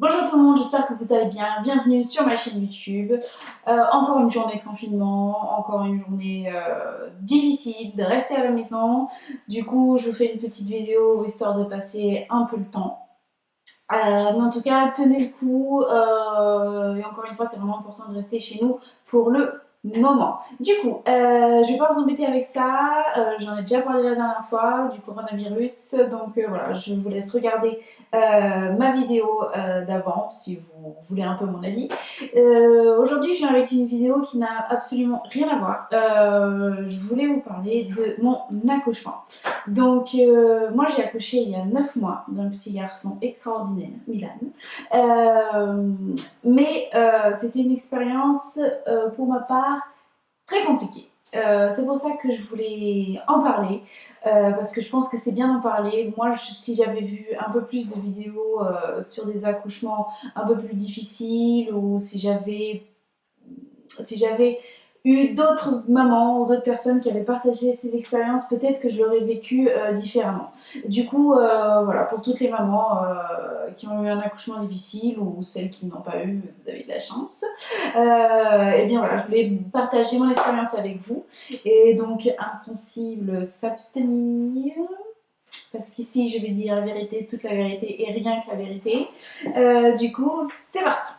Bonjour tout le monde, j'espère que vous allez bien. Bienvenue sur ma chaîne YouTube. Encore une journée de confinement, encore une journée difficile de rester à la maison. Du coup, je vous fais une petite vidéo histoire de passer un peu le temps. Mais en tout cas, tenez le coup. Et encore une fois, c'est vraiment important de rester chez nous pour le moment. Du coup, je vais pas vous embêter avec ça. J'en ai déjà parlé la dernière fois du coronavirus. Donc voilà, je vous laisse regarder ma vidéo d'avant si vous voulez un peu mon avis. Aujourd'hui, je viens avec une vidéo qui n'a absolument rien à voir. Je voulais vous parler de mon accouchement. Donc, moi j'ai accouché il y a 9 mois d'un petit garçon extraordinaire, Milan. C'était une expérience pour ma part très compliquée. C'est pour ça que je voulais en parler, parce que je pense que c'est bien d'en parler. Moi, si j'avais vu un peu plus de vidéos sur des accouchements un peu plus difficiles, ou si j'avais eu d'autres mamans ou d'autres personnes qui avaient partagé ces expériences, peut-être que je l'aurais vécu différemment. Du coup, voilà, pour toutes les mamans qui ont eu un accouchement difficile ou celles qui n'ont pas eu, vous avez de la chance. Et bien voilà, je voulais partager mon expérience avec vous. Et donc, âme sensible, s'abstenir. Parce qu'ici, je vais dire la vérité, toute la vérité et rien que la vérité. Du coup, c'est parti.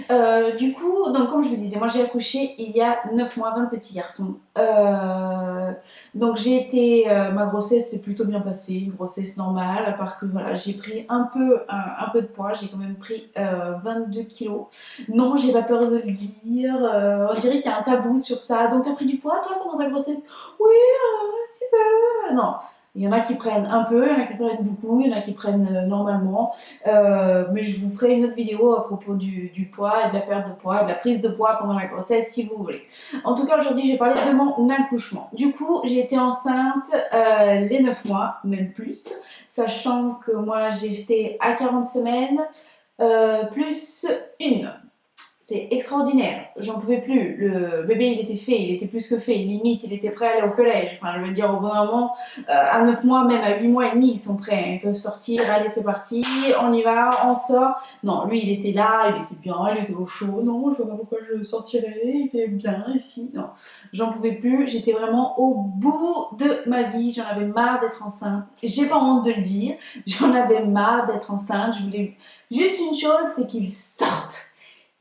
Donc comme je vous disais, moi j'ai accouché il y a 9 mois d'un petit garçon. Donc ma grossesse s'est plutôt bien passée, une grossesse normale, à part que voilà, j'ai pris un peu de poids, j'ai quand même pris 22 kilos. Non, j'ai pas peur de le dire, on dirait qu'il y a un tabou sur ça. Donc t'as pris du poids toi pendant ta grossesse? Oui, un petit peu. Non. Il y en a qui prennent un peu, il y en a qui prennent beaucoup, il y en a qui prennent normalement. Mais je vous ferai une autre vidéo à propos du poids et de la perte de poids et de la prise de poids pendant la grossesse si vous voulez. En tout cas, aujourd'hui, j'ai parlé de mon accouchement. Du coup, j'ai été enceinte les 9 mois, même plus, sachant que moi, j'étais à 40 semaines plus une. C'est extraordinaire, j'en pouvais plus. Le bébé, il était fait, il était plus que fait. Limite, il était prêt à aller au collège. Enfin, je veux dire, au bon moment, à 9 mois, même à 8 mois et demi, ils sont prêts. Ils peuvent sortir, allez, c'est parti, on y va, on sort. Non, lui, il était là, il était bien, il était au chaud. Non, je vois pas pourquoi je sortirais, il était bien ici. Non, j'en pouvais plus. J'étais vraiment au bout de ma vie. J'en avais marre d'être enceinte. J'ai pas honte de le dire. J'en avais marre d'être enceinte. Je voulais juste une chose, c'est qu'il sorte.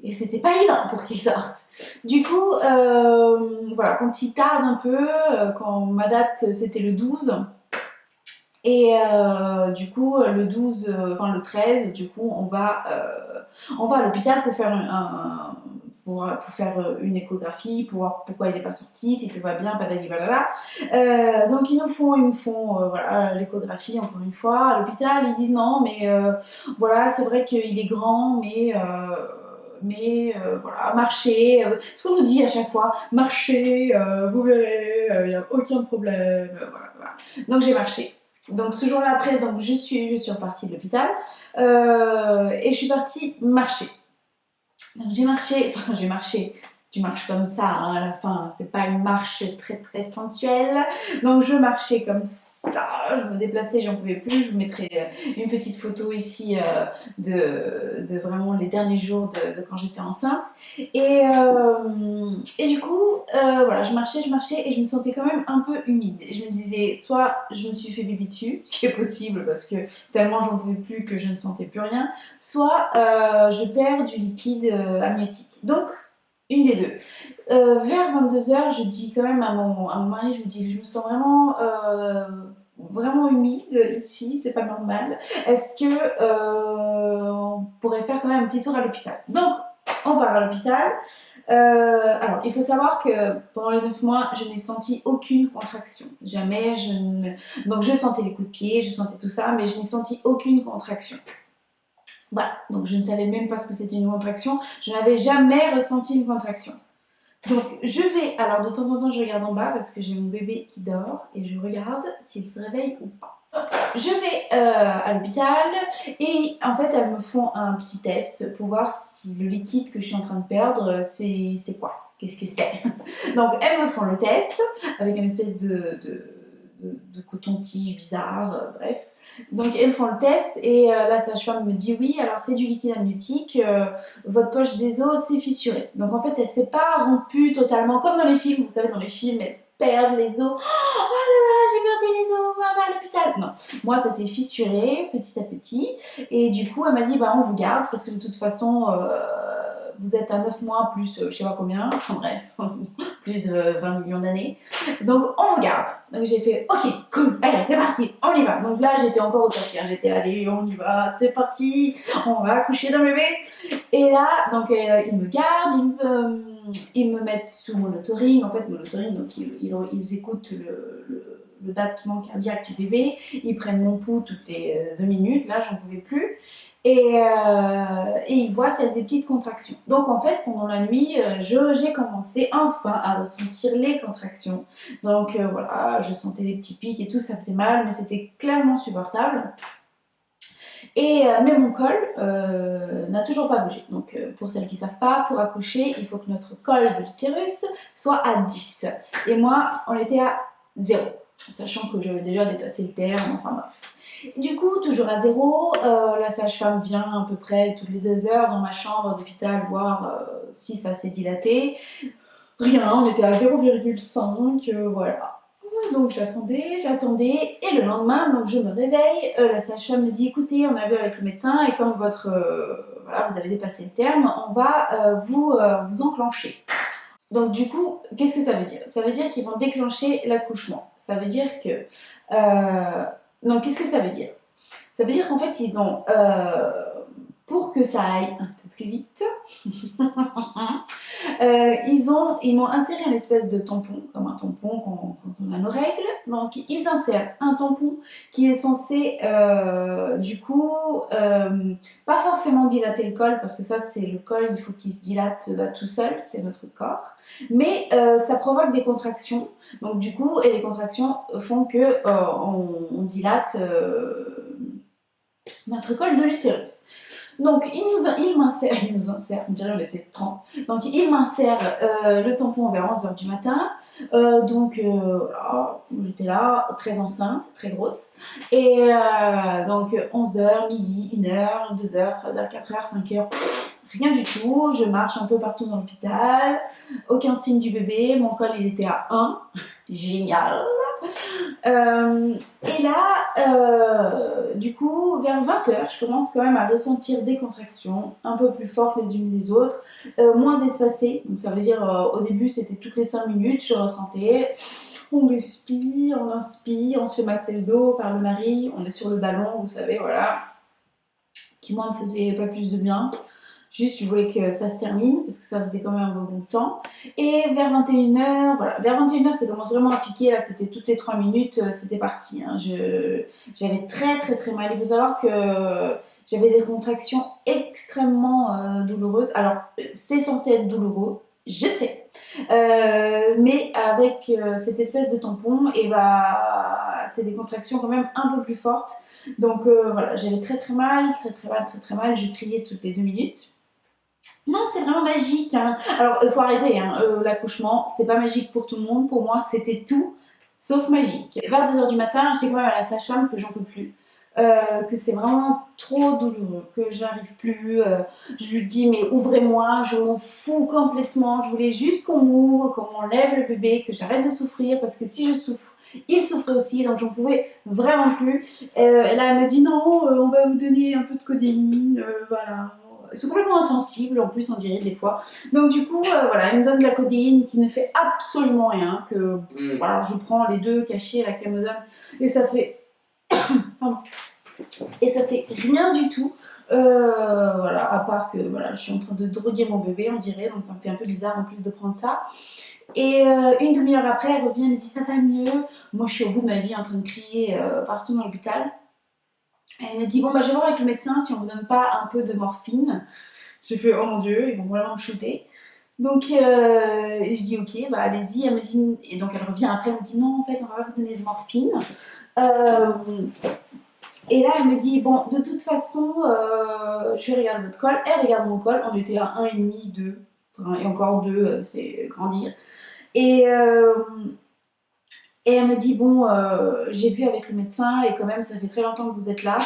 Et c'était pas évident pour qu'ils sortent. Du coup, voilà, quand il tarde un peu, quand ma date c'était le 12, et du coup, le 13, du coup, on va à l'hôpital pour faire pour faire une échographie, pour voir pourquoi il n'est pas sorti, si tout va bien, padali balala. Donc ils me font voilà, l'échographie encore une fois à l'hôpital. Ils disent non, mais voilà, c'est vrai qu'il est grand, mais voilà, marcher, ce qu'on nous dit à chaque fois, marcher, vous verrez, il n'y a aucun problème, voilà. Donc j'ai marché. Donc ce jour-là après, donc je suis repartie de l'hôpital et je suis partie marcher. Donc j'ai marché, tu marches comme ça hein, à la fin, c'est pas une marche très très sensuelle. Donc je marchais comme ça, je me déplaçais, j'en pouvais plus. Je vous mettrai une petite photo ici de vraiment les derniers jours de quand j'étais enceinte. Et du coup, voilà, je marchais et je me sentais quand même un peu humide. Et je me disais, soit je me suis fait pipi dessus, ce qui est possible parce que tellement j'en pouvais plus que je ne sentais plus rien, soit je perds du liquide amniotique. Donc, une des deux. Vers 22 h, je dis quand même à mon mari, je me dis, je me sens vraiment humide ici, c'est pas normal. Est-ce que on pourrait faire quand même un petit tour à l'hôpital? Donc, on part à l'hôpital. Alors, il faut savoir que pendant les 9 mois, je n'ai senti aucune contraction. Jamais, donc je sentais les coups de pied, je sentais tout ça, mais je n'ai senti aucune contraction. Voilà, donc je ne savais même pas ce que c'était une contraction. Je n'avais jamais ressenti une contraction. Donc je vais, alors de temps en temps je regarde en bas parce que j'ai mon bébé qui dort et je regarde s'il se réveille ou pas. Donc, je vais à l'hôpital et en fait elles me font un petit test pour voir si le liquide que je suis en train de perdre c'est quoi, qu'est-ce que c'est. Donc elles me font le test avec une espèce de de coton-tige bizarre, bref. Donc elles font le test et la sage-femme me dit oui, alors c'est du liquide amniotique, votre poche des os s'est fissurée. Donc en fait elle s'est pas rompue totalement, comme dans les films, vous savez dans les films elles perdent les os. Oh là là, j'ai perdu les os, on va à l'hôpital. Non, moi ça s'est fissuré petit à petit et du coup elle m'a dit bah on vous garde parce que de toute façon vous êtes à 9 mois plus je sais pas combien, enfin bref, plus 20 millions d'années. Donc on vous garde. Donc j'ai fait ok, cool, allez c'est parti, on y va. Donc là j'étais encore au taquet, j'étais allez on y va, c'est parti, on va accoucher d'un bébé. Et là donc ils me gardent, ils me mettent sous monitoring. En fait monitoring donc ils écoutent le battement cardiaque du bébé, ils prennent mon pouls toutes les 2 minutes, là j'en pouvais plus. Et ils voient s'il y a des petites contractions. Donc en fait, pendant la nuit, j'ai commencé enfin à ressentir les contractions. Donc voilà, je sentais des petits pics et tout, ça faisait mal, mais c'était clairement supportable. Mais mon col n'a toujours pas bougé. Donc pour celles qui ne savent pas, pour accoucher, il faut que notre col de l'utérus soit à 10. Et moi, on était à 0, sachant que j'avais déjà dépassé le terme, enfin bref. Du coup, toujours à 0, la sage-femme vient à peu près toutes les 2 heures dans ma chambre d'hôpital voir si ça s'est dilaté. Rien, on était à 0,5, voilà. Donc j'attendais, et le lendemain, donc je me réveille, la sage-femme me dit écoutez, on a vu avec le médecin et comme votre, voilà, vous avez dépassé le terme, on va vous enclencher. Donc du coup, qu'est-ce que ça veut dire? Ça veut dire qu'ils vont déclencher l'accouchement. Ça veut dire que... non, qu'est-ce que ça veut dire? Ça veut dire qu'en fait, ils ont... pour que ça aille un peu plus vite, ils m'ont inséré une espèce de tampon, comme un tampon quand on a nos règles. Donc ils insèrent un tampon qui est censé du coup pas forcément dilater le col, parce que ça c'est le col, il faut qu'il se dilate tout seul, c'est notre corps. Mais ça provoque des contractions. Donc du coup, et les contractions font que on dilate notre col de l'utérus. Donc, il m'insère, on dirait on était 30. Donc, il m'insère le tampon vers 11h du matin. Voilà, j'étais là, très enceinte, très grosse. Et donc, 11h, midi, 1h, 2h, 3h, 4h, 5h, rien du tout. Je marche un peu partout dans l'hôpital. Aucun signe du bébé. Mon col, il était à 1. Génial. Et là, du coup, vers 20h, je commence quand même à ressentir des contractions un peu plus fortes les unes les autres, moins espacées. Donc ça veut dire, au début, c'était toutes les 5 minutes, je ressentais. On respire, on inspire, on se fait masser le dos par le mari, on est sur le ballon, vous savez, voilà. Qui, moi, me faisait pas plus de bien. Juste, je voulais que ça se termine, parce que ça faisait quand même un bon temps. Et vers 21h, voilà, vers 21h, ça commence vraiment à piquer. Là, c'était toutes les 3 minutes, c'était parti. Hein. J'avais très, très, très mal. Il faut savoir que j'avais des contractions extrêmement douloureuses. Alors, c'est censé être douloureux, je sais. Mais avec cette espèce de tampon, et bah, c'est des contractions quand même un peu plus fortes. Donc voilà, j'avais très, très mal, très, très mal, très, très mal. Je criais toutes les 2 minutes. Non, c'est vraiment magique. Hein. Alors, il faut arrêter, hein. L'accouchement, c'est pas magique pour tout le monde. Pour moi, c'était tout sauf magique. Vers 2h du matin, j'étais quand même à la sage-femme que j'en peux plus. Que c'est vraiment trop douloureux, que j'arrive plus. Je lui dis, mais ouvrez-moi, je m'en fous complètement. Je voulais juste qu'on m'ouvre, qu'on m'enlève le bébé, que j'arrête de souffrir, parce que si je souffre, il souffrait aussi, donc j'en pouvais vraiment plus. Et là, elle me dit, non, on va vous donner un peu de codéine, voilà. Ils sont complètement insensibles, en plus, on dirait des fois. Donc, du coup, voilà, elle me donne de la codéine qui ne fait absolument rien. Voilà, je prends les 2 cachets là qu'elle me donne et ça fait. Pardon. Et ça fait rien du tout. Voilà, à part que voilà, je suis en train de droguer mon bébé, on dirait, donc ça me fait un peu bizarre en plus de prendre ça. Et une demi-heure après, elle revient, elle me dit ça va mieux. Moi, je suis au bout de ma vie en train de crier partout dans l'hôpital. Elle me dit bon bah je vais voir avec le médecin si on me donne pas un peu de morphine. J'ai fait oh mon dieu, ils vont vraiment me shooter. Donc je dis ok bah allez-y. Elle me dit et donc elle revient après, elle me dit non en fait on va pas vous donner de morphine. Et là elle me dit bon de toute façon je regarde votre col, elle regarde mon col, on était à 1,5, 2 et encore 2 c'est grandir. Et Et elle me dit, bon, j'ai vu avec le médecin et quand même, ça fait très longtemps que vous êtes là.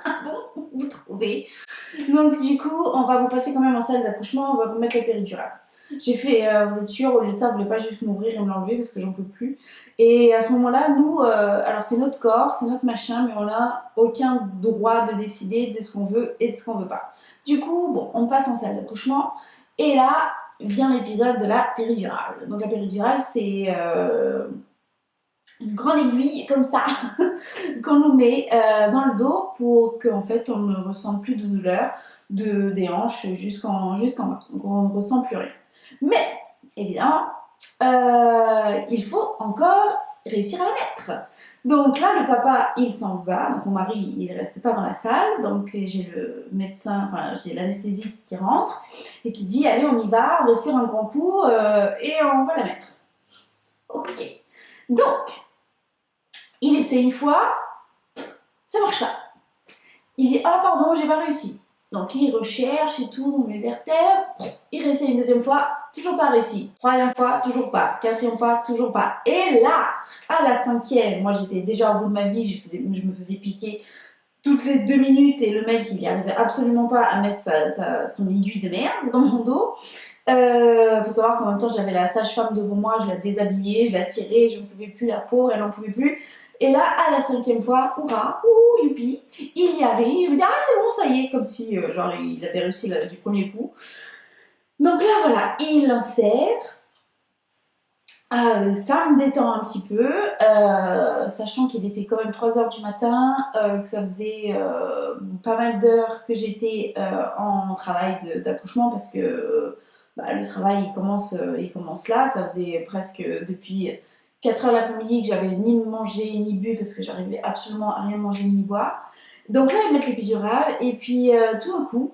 Ah bon, vous trouvez? Donc du coup, on va vous passer quand même en salle d'accouchement, on va vous mettre la péridurale. J'ai fait, vous êtes sûr, au lieu de ça, vous voulez pas juste m'ouvrir et me l'enlever parce que j'en peux plus. Et à ce moment-là, nous, alors c'est notre corps, c'est notre machin, mais on n'a aucun droit de décider de ce qu'on veut et de ce qu'on veut pas. Du coup, bon, on passe en salle d'accouchement et là vient l'épisode de la péridurale. Donc la péridurale, c'est une grande aiguille comme ça qu'on nous met dans le dos pour qu'en fait on ne ressente plus de douleur des hanches jusqu'en bas. Donc on ne ressent plus rien. Mais évidemment, il faut encore réussir à la mettre. Donc là, le papa, il s'en va. Donc mon mari, il ne reste pas dans la salle. Donc j'ai le médecin, enfin j'ai l'anesthésiste qui rentre et qui dit allez, on y va, on respire un grand coup et on va la mettre. Ok. Donc, il essaie une fois, ça marche pas. Il dit ah pardon, j'ai pas réussi. Donc il recherche et tout dans mes vertèbres. Il réessaye une deuxième fois, toujours pas réussi. Troisième fois, toujours pas. Quatrième fois, toujours pas. Et là, à la cinquième, moi j'étais déjà au bout de ma vie, je me faisais piquer toutes les 2 minutes et le mec il n'y arrivait absolument pas à mettre son aiguille de merde dans mon dos. Faut savoir qu'en même temps j'avais la sage-femme devant moi, je la déshabillais, je la tirais, je ne pouvais plus, la peau, elle n'en pouvait plus. Et là, à la cinquième fois, hurrah, ouh, youpi, il y arrive, il me dit ah c'est bon, ça y est, comme si genre il avait réussi du premier coup. Donc là voilà, il l'insère. Ça me détend un petit peu, sachant qu'il était quand même 3 heures du matin, que ça faisait pas mal d'heures que j'étais en travail d'accouchement parce que le travail il commence là, ça faisait presque depuis 4 heures l'après-midi que j'avais ni mangé ni bu parce que j'arrivais absolument à rien manger ni boire. Donc là ils mettent l'épidurale et puis tout d'un coup,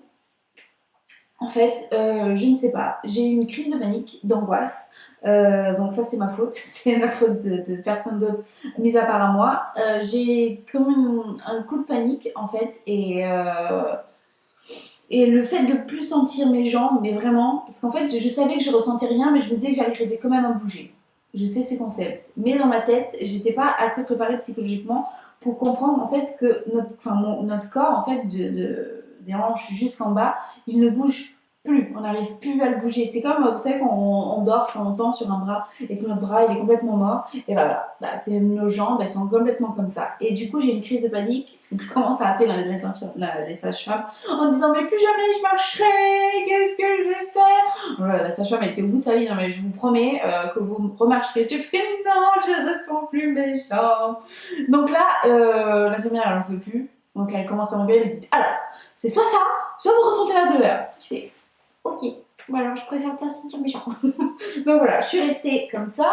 en fait, je ne sais pas, j'ai eu une crise de panique, d'angoisse. Donc ça c'est ma faute, c'est la faute de personne d'autre, mis à part à moi. J'ai comme un coup de panique en fait et le fait de plus sentir mes jambes, mais vraiment, parce qu'en fait je savais que je ressentais rien, mais je me disais que j'arrivais quand même à bouger. Je sais ces concepts, mais dans ma tête, j'étais pas assez préparée psychologiquement pour comprendre en fait que notre corps en fait des hanches jusqu'en bas, il ne bouge plus, on n'arrive plus à le bouger. C'est comme, vous savez, quand on dort très longtemps sur un bras et que notre bras il est complètement mort, et voilà, c'est nos jambes, elles sont complètement comme ça. Et du coup, j'ai une crise de panique, donc je commence à appeler les sages-femmes en disant mais plus jamais je marcherai, qu'est-ce que je vais faire? Voilà, la sage-femme elle était au bout de sa vie, non mais je vous promets que vous remarcherez. Tu fais non, je ne ressens plus mes jambes. Donc là, l'infirmière elle n'en peut plus, donc elle commence à m'engueuler, elle me dit alors, c'est soit ça, soit vous ressentez la douleur. Je fais ok, bon alors je préfère pas sentir mes jambes. Donc voilà, je suis restée comme ça.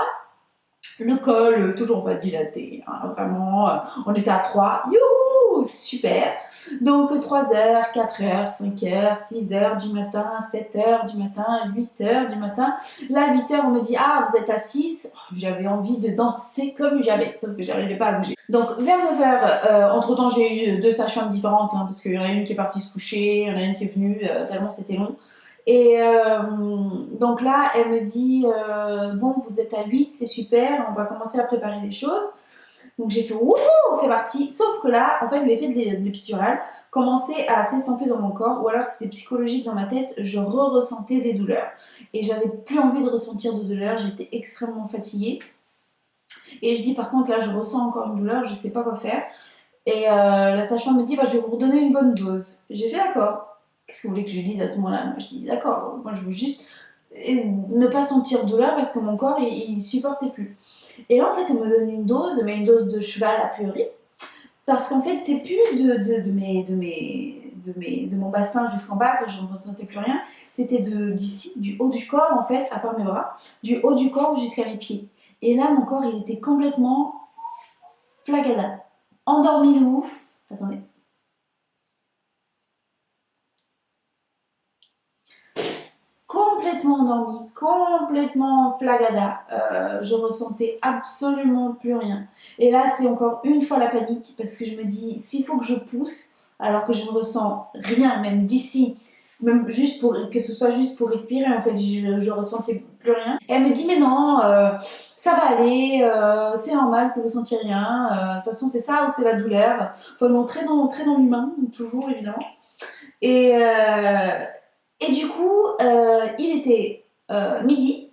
Le col, toujours pas dilaté, hein, vraiment, on était à 3, youhou, super. Donc 3 heures, 4 heures, 5 heures, 6 heures du matin, 7 heures du matin, 8 heures du matin. Là, 8 heures, on me dit, ah, vous êtes à 6. J'avais envie de danser comme jamais, sauf que j'arrivais pas à bouger. Donc vers 9 heures, entre-temps, j'ai eu 2 sages-femmes différentes, hein, parce qu'il y en a une qui est partie se coucher, il y en a une qui est venue, tellement c'était long. Et donc là, elle me dit bon, vous êtes à 8, c'est super, on va commencer à préparer les choses. Donc j'ai fait wouhou, c'est parti. Sauf que là, en fait, l'effet de l'épidural commençait à s'estomper dans mon corps, ou alors c'était psychologique dans ma tête, je ressentais des douleurs. Et j'avais plus envie de ressentir de douleur, j'étais extrêmement fatiguée. Et je dis par contre, là, je ressens encore une douleur, je sais pas quoi faire. Et la sage-femme me dit, bah, je vais vous redonner une bonne dose. J'ai fait d'accord. Qu'est-ce que vous voulez que je dise à ce moment-là? Moi, je dis d'accord. Moi, je veux juste ne pas sentir de douleur parce que mon corps, il supportait plus. Et là, en fait, elle me donne une dose, mais une dose de cheval a priori. Parce qu'en fait, c'est plus de mon bassin jusqu'en bas que je ne ressentais plus rien. C'était d'ici, du haut du corps, en fait, à part mes bras, du haut du corps jusqu'à mes pieds. Et là, mon corps, il était complètement flagada. Endormi de ouf. Attendez. Complètement endormie, complètement flagada. Je ressentais absolument plus rien. Et là, c'est encore une fois la panique parce que je me dis, s'il faut que je pousse, alors que je ne ressens rien, même d'ici, même juste pour que ce soit juste pour respirer, en fait, je ressentais plus rien. Et elle me dit mais non, ça va aller, c'est normal que vous sentiez rien, de toute façon c'est ça ou c'est la douleur. Vraiment très dans l'humain, toujours évidemment. Et, euh, et du coup, il était midi,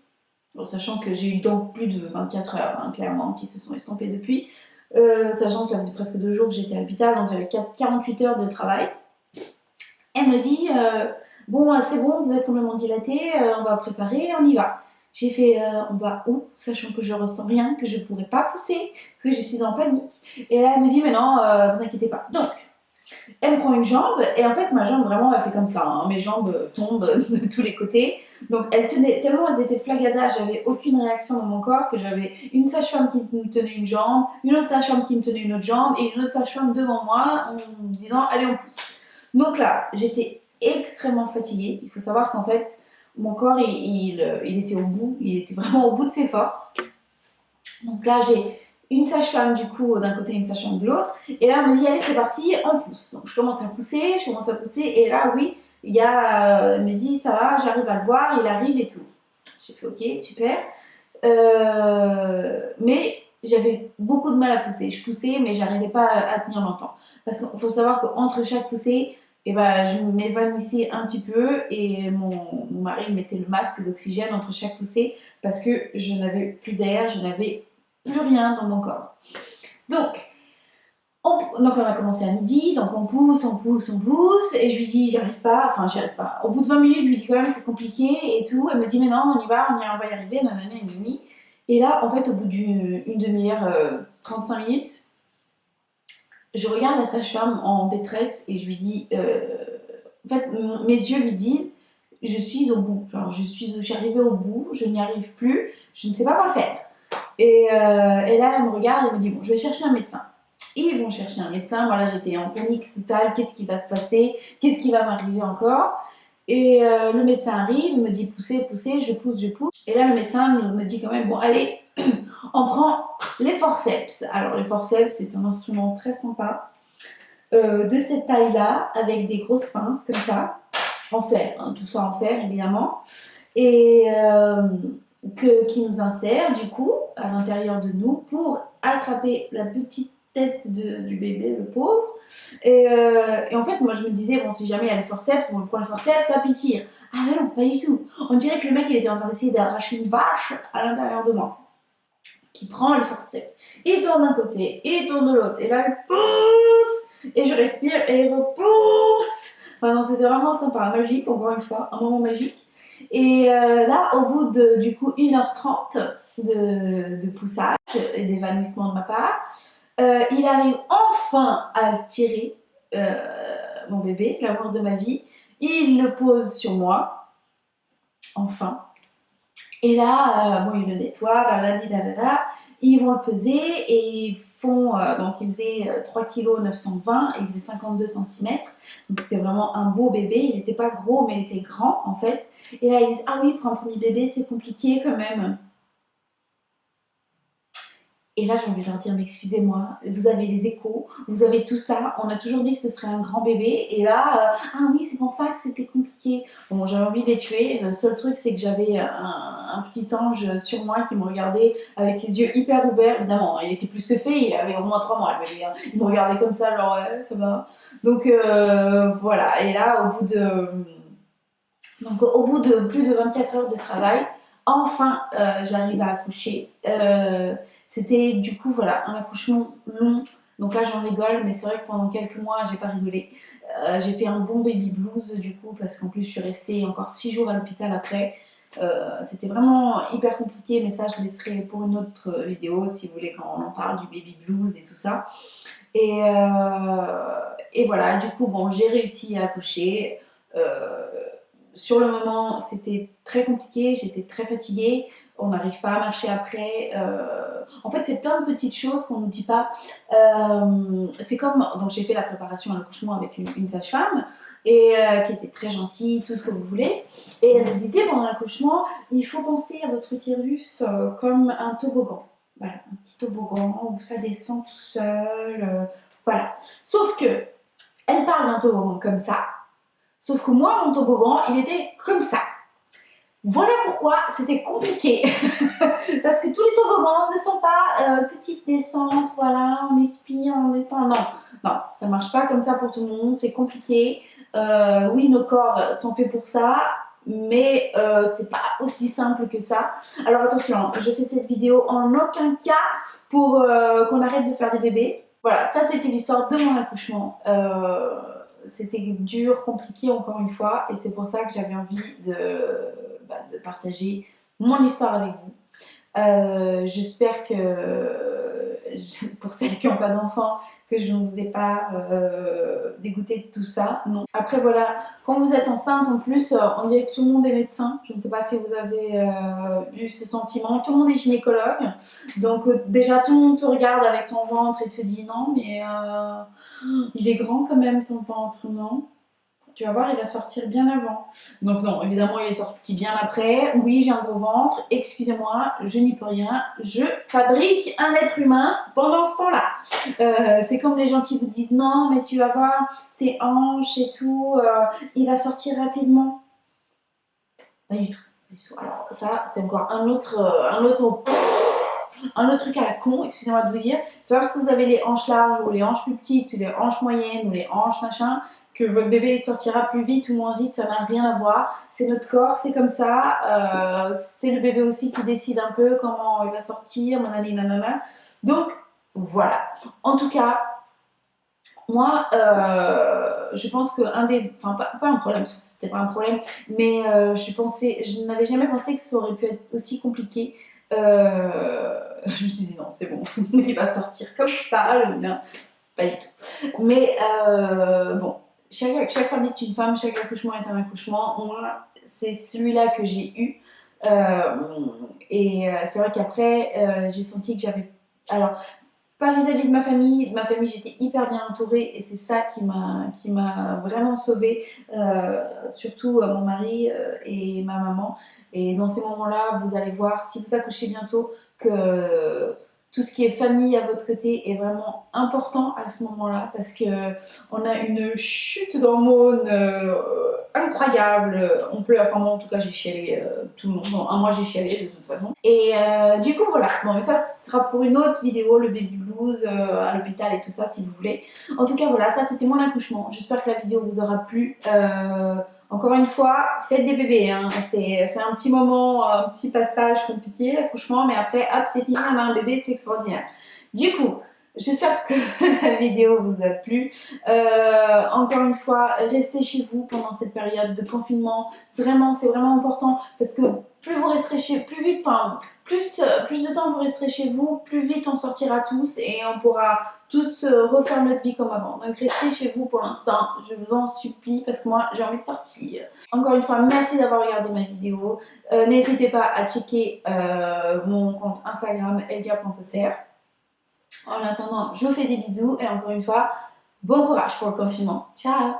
bon, sachant que j'ai eu donc plus de 24 heures, hein, clairement, qui se sont estompées depuis, sachant que ça faisait presque 2 jours que j'étais à l'hôpital, donc j'avais 48 heures de travail. Elle me dit bon, c'est bon, vous êtes complètement dilaté, on va préparer, on y va. J'ai fait on va où? Sachant que je ressens rien, que je pourrais pas pousser, que je suis en panique. Et là, elle me dit mais non, vous inquiétez pas. Donc, elle me prend une jambe et en fait ma jambe vraiment elle fait comme ça, hein. Mes jambes tombent de tous les côtés. Donc elles tenaient tellement, elles étaient flagada, j'avais aucune réaction dans mon corps que j'avais une sage-femme qui me tenait une jambe, une autre sage-femme qui me tenait une autre jambe et une autre sage-femme devant moi en me disant allez on pousse. Donc là j'étais extrêmement fatiguée. Il faut savoir qu'en fait mon corps il était au bout, il était vraiment au bout de ses forces. Donc là j'ai une sage-femme du coup d'un côté, une sage-femme de l'autre. Et là, elle me dit, allez, c'est parti, on pousse. Donc je commence à pousser, et là, oui, il y a, elle me dit, ça va, j'arrive à le voir, il arrive et tout. J'ai fait, ok, super. Mais j'avais beaucoup de mal à pousser. Je poussais, mais j'arrivais pas à tenir longtemps. Parce qu'il faut savoir qu'entre chaque poussée, eh ben, je m'évanouissais un petit peu et mon mari mettait le masque d'oxygène entre chaque poussée parce que je n'avais plus d'air, je n'avais plus rien dans mon corps. Donc, donc on a commencé à midi, donc on pousse, et je lui dis j'arrive pas, enfin j'y arrive pas. Au bout de 20 minutes, je lui dis quand même c'est compliqué et tout. Elle me dit mais non, on y va, on va y arriver, nanana et demi. Et là, en fait, au bout d'une demi-heure, 35 minutes, je regarde la sage-femme en détresse et je lui dis, en fait, mes yeux lui disent je suis au bout, genre je suis arrivée au bout, je n'y arrive plus, je ne sais pas quoi faire. Et là, elle me regarde et me dit bon, je vais chercher un médecin. Et ils vont chercher un médecin. Voilà, j'étais en panique totale. Qu'est-ce qui va se passer? Qu'est-ce qui va m'arriver encore? Et le médecin arrive, il me dit poussez, poussez, je pousse, je pousse. Et là, le médecin me dit quand même bon, allez, on prend les forceps. Alors, les forceps, c'est un instrument très sympa, de cette taille-là, avec des grosses pinces comme ça, en fer, hein, tout ça en fer évidemment. Et qui nous insère du coup à l'intérieur de nous pour attraper la petite tête du bébé, le pauvre. Et en fait, moi je me disais, bon, si jamais il y a les forceps, on prend les forceps, ça puis tire. Ah mais non, pas du tout. On dirait que le mec il était en train d'essayer d'arracher une vache à l'intérieur de moi. Qui prend le forceps, il tourne d'un côté, il tourne de l'autre, et là il pousse, et je respire, et il repousse. Enfin non, c'était vraiment sympa, magique, encore une fois, un moment magique. Et là, au bout de du coup 1h30 de poussage et d'évanouissement de ma part, il arrive enfin à le tirer, mon bébé, l'amour de ma vie. Il le pose sur moi, enfin. Et là, bon, ils le nettoient, là. Ils vont le peser et ils font, donc il faisait 3 kg 920 et il faisait 52 cm. Donc c'était vraiment un beau bébé. Il n'était pas gros, mais il était grand en fait. Et là, ils disent, ah oui, pour un premier bébé, c'est compliqué quand même. Et là, j'ai envie de leur dire, mais excusez-moi, vous avez les échos, vous avez tout ça, on a toujours dit que ce serait un grand bébé, et là, ah oui, c'est pour ça que c'était compliqué. Bon, j'avais envie de les tuer, le seul truc, c'est que j'avais un petit ange sur moi qui me regardait avec les yeux hyper ouverts, évidemment, il était plus que fait, il avait au moins 3 mois, le bébé, hein. Il me regardait comme ça, genre, ouais, ça va. Donc, voilà, et là, au bout de plus de 24 heures de travail, enfin, j'arrive à accoucher. C'était du coup voilà un accouchement long. Donc là j'en rigole, mais c'est vrai que pendant quelques mois j'ai pas rigolé. J'ai fait un bon baby blues du coup parce qu'en plus je suis restée encore 6 jours à l'hôpital après. C'était vraiment hyper compliqué, mais ça je laisserai pour une autre vidéo si vous voulez quand on en parle du baby blues et tout ça. Et voilà, du coup bon j'ai réussi à accoucher. Euh, sur le moment, c'était très compliqué, j'étais très fatiguée, on n'arrive pas à marcher après. En fait, c'est plein de petites choses qu'on ne nous dit pas. C'est comme, donc j'ai fait la préparation à l'accouchement avec une sage-femme, et qui était très gentille, tout ce que vous voulez. Et elle me disait, pendant l'accouchement, il faut penser à votre utérus comme un toboggan. Voilà, un petit toboggan où ça descend tout seul. Voilà. Sauf que, elle parle d'un toboggan comme ça, Sauf que moi, mon toboggan, il était comme ça. Voilà pourquoi c'était compliqué. Parce que tous les toboggans ne sont pas petites descentes, voilà, on expire, on descend. Non, non, ça marche pas comme ça pour tout le monde, c'est compliqué. Oui, nos corps sont faits pour ça, mais c'est pas aussi simple que ça. Alors attention, je fais cette vidéo en aucun cas pour qu'on arrête de faire des bébés. Voilà, ça c'était l'histoire de mon accouchement. C'était dur, compliqué encore une fois, et c'est pour ça que j'avais envie de partager mon histoire avec vous. J'espère que pour celles qui n'ont pas d'enfants, que je ne vous ai pas dégoûté de tout ça. Non. Après voilà, quand vous êtes enceinte en plus, on dirait que tout le monde est médecin. Je ne sais pas si vous avez eu ce sentiment. Tout le monde est gynécologue. Donc déjà tout le monde te regarde avec ton ventre et te dit non mais il est grand quand même ton ventre, non? Tu vas voir, il va sortir bien avant. Donc non, évidemment, il est sorti bien après. Oui, j'ai un gros ventre. Excusez-moi, je n'y peux rien. Je fabrique un être humain pendant ce temps-là. C'est comme les gens qui vous disent non, mais tu vas voir tes hanches et tout, il va sortir rapidement. Pas du tout. Alors ça, c'est encore un autre truc à la con, excusez-moi de vous dire. C'est pas parce que vous avez les hanches larges ou les hanches plus petites ou les hanches moyennes ou les hanches machin que votre bébé sortira plus vite ou moins vite, ça n'a rien à voir. C'est notre corps, c'est comme ça. C'est le bébé aussi qui décide un peu comment il va sortir, nanana. Donc voilà. En tout cas, moi, je pense que enfin pas un problème, c'était pas un problème, mais je n'avais jamais pensé que ça aurait pu être aussi compliqué. Je me suis dit non, c'est bon, il va sortir comme ça, le mien. Pas du tout. Mais bon, chaque femme est une femme, chaque accouchement est un accouchement. Moi, c'est celui-là que j'ai eu. Et c'est vrai qu'après, j'ai senti que j'avais. Alors, pas vis-à-vis de ma famille. De ma famille, j'étais hyper bien entourée et c'est ça qui m'a vraiment sauvée. Surtout mon mari et ma maman. Et dans ces moments-là, vous allez voir, si vous accouchez bientôt, que tout ce qui est famille à votre côté est vraiment important à ce moment-là parce qu'on a une chute d'hormones incroyable. On pleure, enfin moi en tout cas j'ai chialé tout le monde. Bon, un mois j'ai chialé de toute façon. Et du coup voilà, bon mais ça ce sera pour une autre vidéo, le baby blues à l'hôpital et tout ça si vous voulez. En tout cas voilà, ça c'était mon accouchement. J'espère que la vidéo vous aura plu. Encore une fois, faites des bébés, hein. C'est un petit moment, un petit passage compliqué, l'accouchement, mais après, hop, c'est fini, on a un bébé, c'est extraordinaire. Du coup, j'espère que la vidéo vous a plu. Encore une fois, restez chez vous pendant cette période de confinement. Vraiment, c'est vraiment important parce que plus vous resterez plus vite, enfin, plus de temps vous resterez chez vous, plus vite on sortira tous et on pourra tous refaire notre vie comme avant. Donc restez chez vous pour l'instant, je vous en supplie parce que moi j'ai envie de sortir. Encore une fois, merci d'avoir regardé ma vidéo. N'hésitez pas à checker mon compte Instagram elga.poser. En attendant, je vous fais des bisous et encore une fois, bon courage pour le confinement. Ciao!